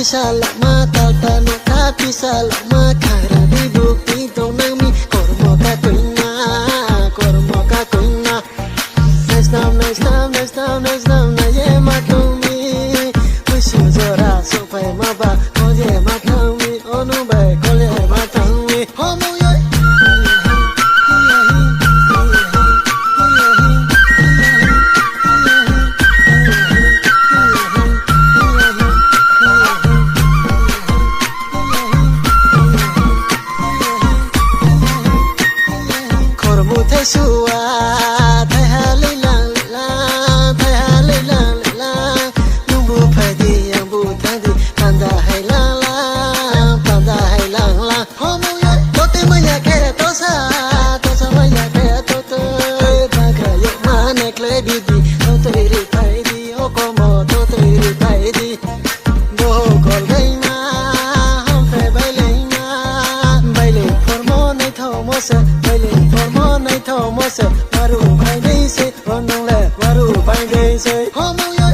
salama tata no tapi salama kara di bukti to nami kormo ka koina next time na ye matumi wishu zora so pai ma ba ko ye matumi onu bai ko ye matumi homo ye Shua thay hà lê lang thay hà lê lang nung bu phải đi yang bu thang đi panda hay lang homo ye to te ma ya ke to sa ma ya ke to ta ka yo ma ne kle di to te ri pai di o ko mo to te ri pai di bo ko gai ma hom fe bai le formo nei tho mo se bai le formo nei tho mo se waru bai dei se onong le waru bai dei se homo ye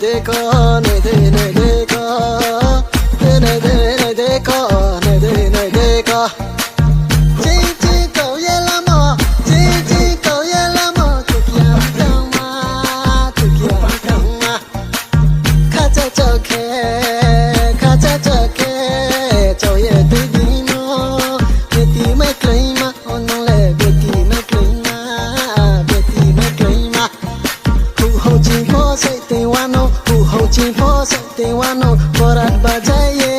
de ko ne de ko chi chi cầu ye la mo tu kia ma kha cha ke cho ye ti di no be ti me klei ma onong le be ti me klei ma hu ho chi pho sai te wa no hu ho chi pho sai te wa no borat ba jai ye